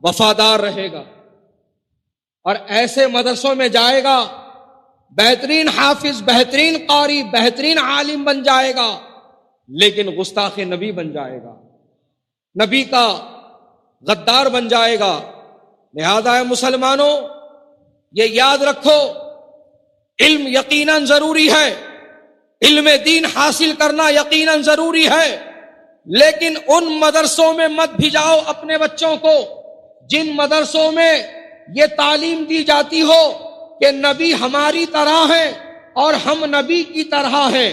وفادار رہے گا اور ایسے مدرسوں میں جائے گا، بہترین حافظ، بہترین قاری، بہترین عالم بن جائے گا، لیکن گستاخ نبی بن جائے گا، نبی کا غدار بن جائے گا۔ لہذا مسلمانوں یہ یاد رکھو، علم یقیناً ضروری ہے، علم دین حاصل کرنا یقیناً ضروری ہے، لیکن ان مدرسوں میں مت بھیجاؤ اپنے بچوں کو جن مدرسوں میں یہ تعلیم دی جاتی ہو کہ نبی ہماری طرح ہیں اور ہم نبی کی طرح ہیں۔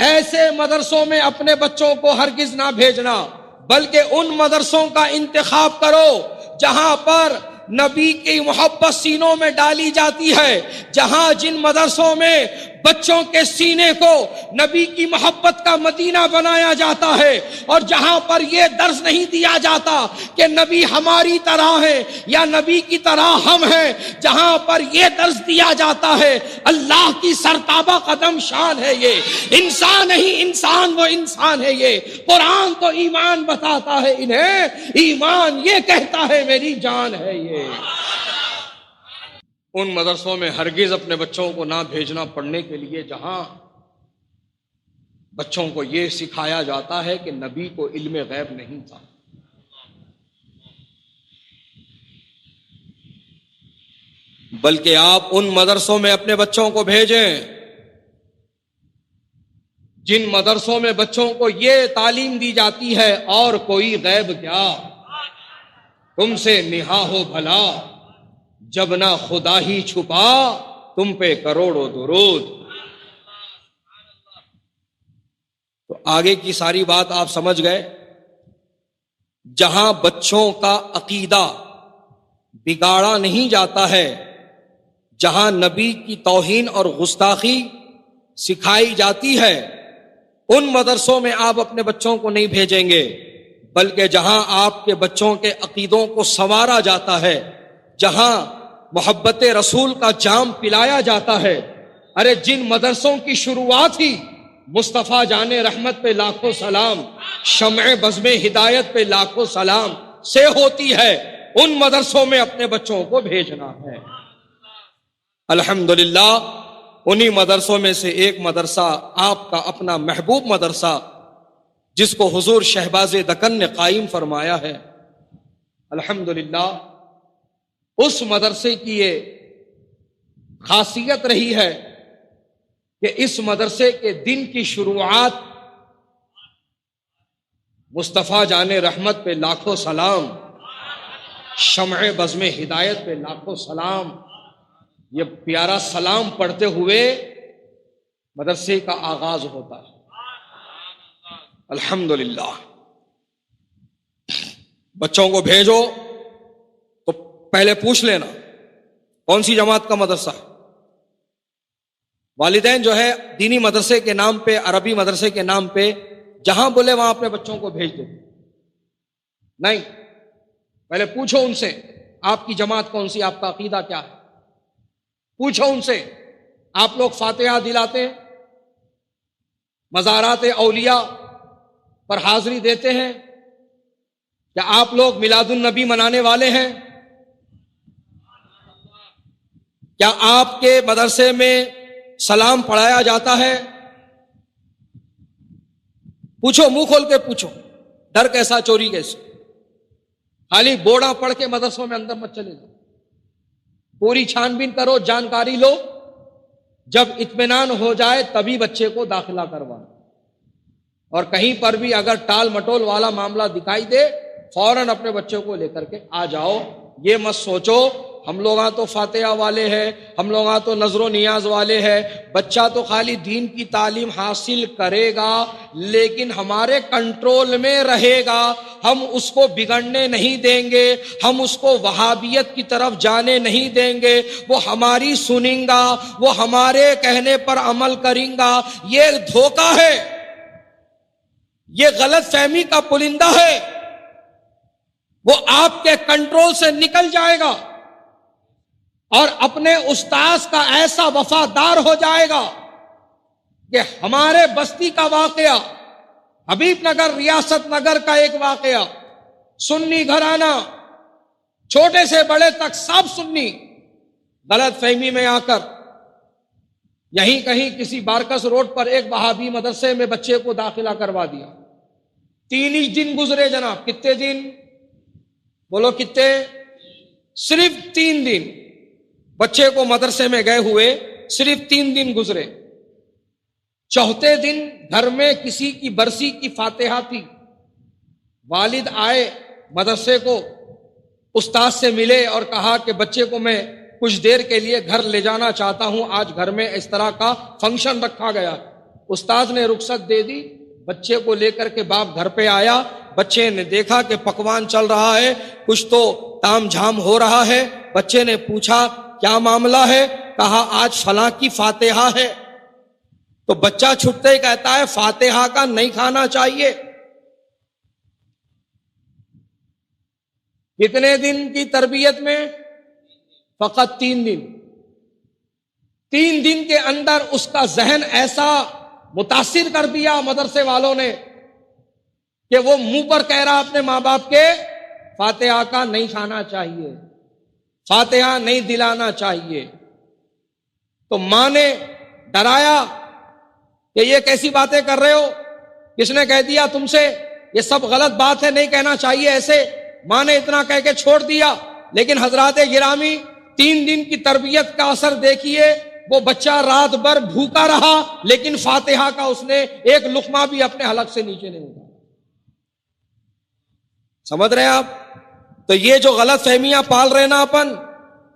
ایسے مدرسوں میں اپنے بچوں کو ہرگز نہ بھیجنا، بلکہ ان مدرسوں کا انتخاب کرو جہاں پر نبی کی محبت سینوں میں ڈالی جاتی ہے، جہاں جن مدرسوں میں بچوں کے سینے کو نبی کی محبت کا مدینہ بنایا جاتا ہے، اور جہاں پر یہ درس نہیں دیا جاتا کہ نبی ہماری طرح ہے یا نبی کی طرح ہم ہیں، جہاں پر یہ درس دیا جاتا ہے اللہ کی سرتابہ قدم شان ہے، یہ انسان نہیں انسان، وہ انسان ہے، یہ قرآن تو ایمان بتاتا ہے انہیں، ایمان یہ کہتا ہے میری جان ہے یہ۔ ان مدرسوں میں ہرگز اپنے بچوں کو نہ بھیجنا پڑھنے کے لیے جہاں بچوں کو یہ سکھایا جاتا ہے کہ نبی کو علم غیب نہیں تھا۔ بلکہ آپ ان مدرسوں میں اپنے بچوں کو بھیجیں جن مدرسوں میں بچوں کو یہ تعلیم دی جاتی ہے اور کوئی غیب کیا، تم سے نہا ہو بھلا جب نہ خدا ہی چھپا، تم پہ کروڑوں درود۔ تو آگے کی ساری بات آپ سمجھ گئے۔ جہاں بچوں کا عقیدہ بگاڑا نہیں جاتا ہے، جہاں نبی کی توہین اور گستاخی سکھائی جاتی ہے، ان مدرسوں میں آپ اپنے بچوں کو نہیں بھیجیں گے، بلکہ جہاں آپ کے بچوں کے عقیدوں کو سنوارا جاتا ہے، جہاں محبت رسول کا جام پلایا جاتا ہے۔ ارے جن مدرسوں کی شروعات ہی مصطفیٰ جان رحمت پہ لاکھوں سلام، شمع بزم ہدایت پہ لاکھوں سلام سے ہوتی ہے، ان مدرسوں میں اپنے بچوں کو بھیجنا ہے۔ الحمدللہ انہی مدرسوں میں سے ایک مدرسہ آپ کا اپنا محبوب مدرسہ، جس کو حضور شہباز دکن نے قائم فرمایا ہے، الحمدللہ اس مدرسے کی یہ خاصیت رہی ہے کہ اس مدرسے کے دن کی شروعات مصطفیٰ جان رحمت پہ لاکھوں سلام، شمع بزم ہدایت پہ لاکھوں سلام، یہ پیارا سلام پڑھتے ہوئے مدرسے کا آغاز ہوتا ہے۔ الحمدللہ بچوں کو بھیجو تو پہلے پوچھ لینا کون سی جماعت کا مدرسہ ہے۔ والدین جو ہے دینی مدرسے کے نام پہ، عربی مدرسے کے نام پہ جہاں بولے وہاں اپنے بچوں کو بھیج دو، نہیں، پہلے پوچھو ان سے آپ کی جماعت کون سی، آپ کا عقیدہ کیا ہے، پوچھو ان سے۔ آپ لوگ فاتحہ دلاتے ہیں، مزارات اولیاء پر حاضری دیتے ہیں، کیا آپ لوگ میلاد النبی منانے والے ہیں؟ کیا آپ کے مدرسے میں سلام پڑھایا جاتا ہے؟ پوچھو، منہ کھول کے پوچھو، ڈر کیسا چوری کیسے؟ خالی بوڑا پڑھ کے مدرسوں میں اندر مت چلے جاؤ، پوری چھان بین کرو، جانکاری لو، جب اطمینان ہو جائے تبھی بچے کو داخلہ کروانا، اور کہیں پر بھی اگر ٹال مٹول والا معاملہ دکھائی دے فوراً اپنے بچوں کو لے کر کے آ جاؤ۔ یہ مت سوچو ہم لوگ تو فاتحہ والے ہیں، ہم لوگ تو نظر و نیاز والے ہیں، بچہ تو خالی دین کی تعلیم حاصل کرے گا لیکن ہمارے کنٹرول میں رہے گا، ہم اس کو بگڑنے نہیں دیں گے، ہم اس کو وہابیت کی طرف جانے نہیں دیں گے، وہ ہماری سنیں گا، وہ ہمارے کہنے پر عمل کریں گا۔ یہ دھوکہ ہے، یہ غلط فہمی کا پرندہ ہے، وہ آپ کے کنٹرول سے نکل جائے گا اور اپنے استاذ کا ایسا وفادار ہو جائے گا کہ ہمارے بستی کا واقعہ، حبیب نگر ریاست نگر کا ایک واقعہ، سنی گھرانہ چھوٹے سے بڑے تک سب سنی غلط فہمی میں آ کر یہیں کہیں کسی بارکس روڈ پر ایک وہابی مدرسے میں بچے کو داخلہ کروا دیا. 3 ہی دن گزرے جناب. کتنے دن؟ بولو کتنے؟ صرف 3 دن بچے کو مدرسے میں گئے ہوئے صرف 3 دن گزرے. چوتھے دن گھر میں کسی کی برسی کی فاتحہ تھی. والد آئے مدرسے کو، استاد سے ملے اور کہا کہ بچے کو میں کچھ دیر کے لیے گھر لے جانا چاہتا ہوں، آج گھر میں اس طرح کا فنکشن رکھا گیا. استاد نے رخصت دے دی. بچے کو لے کر کے باپ گھر پہ آیا. بچے نے دیکھا کہ پکوان چل رہا ہے، کچھ تو تام جھام ہو رہا ہے. بچے نے پوچھا کیا معاملہ ہے؟ کہا آج فلاں کی فاتحہ ہے. تو بچہ چھٹتے ہی کہتا ہے فاتحہ کا نہیں کھانا چاہیے. کتنے دن کی تربیت میں؟ فقط 3 دن. 3 دن کے اندر اس کا ذہن ایسا متاثر کر دیا مدرسے والوں نے کہ وہ منہ پر کہہ رہا اپنے ماں باپ کے فاتحہ کا نہیں کھانا چاہیے، فاتحہ نہیں دلانا چاہیے. تو ماں نے ڈرایا کہ یہ کیسی باتیں کر رہے ہو، کس نے کہہ دیا تم سے یہ سب غلط بات ہے، نہیں کہنا چاہیے ایسے. ماں نے اتنا کہہ کے چھوڑ دیا. لیکن حضرات گرامی 3 دن کی تربیت کا اثر دیکھیے. وہ بچہ رات بھر بھوکا رہا لیکن فاتحہ کا اس نے ایک لقمہ بھی اپنے حلق سے نیچے نہیں اٹھایا. سمجھ رہے ہیں آپ؟ تو یہ جو غلط فہمیاں پال رہے نا اپن،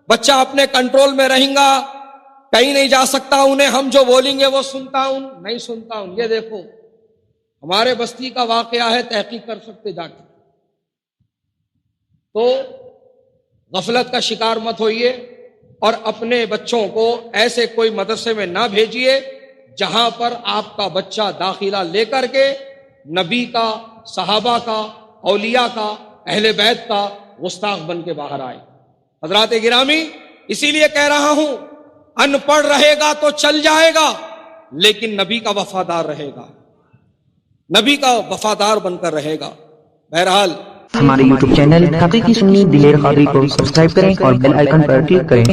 بچہ اپنے کنٹرول میں رہیں گا، کہیں نہیں جا سکتا، انہیں ہم جو بولیں گے وہ سنتا ہوں، نہیں سنتا ہوں. یہ دیکھو ہمارے بستی کا واقعہ ہے، تحقیق کر سکتے جا کے. تو غفلت کا شکار مت ہوئیے اور اپنے بچوں کو ایسے کوئی مدرسے میں نہ بھیجیے جہاں پر آپ کا بچہ داخلہ لے کر کے نبی کا، صحابہ کا، اولیاء کا، اہل بیت کا گستاخ بن کے باہر آئے. حضرات گرامی اسی لیے کہہ رہا ہوں، ان پڑھ رہے گا تو چل جائے گا لیکن نبی کا وفادار رہے گا، نبی کا وفادار بن کر رہے گا. بہرحال ہمارے YouTube چینل حقیقی سنی دلیر قادری کو سبسکرائب کریں اور بیل آئیکن پر کلک کریں.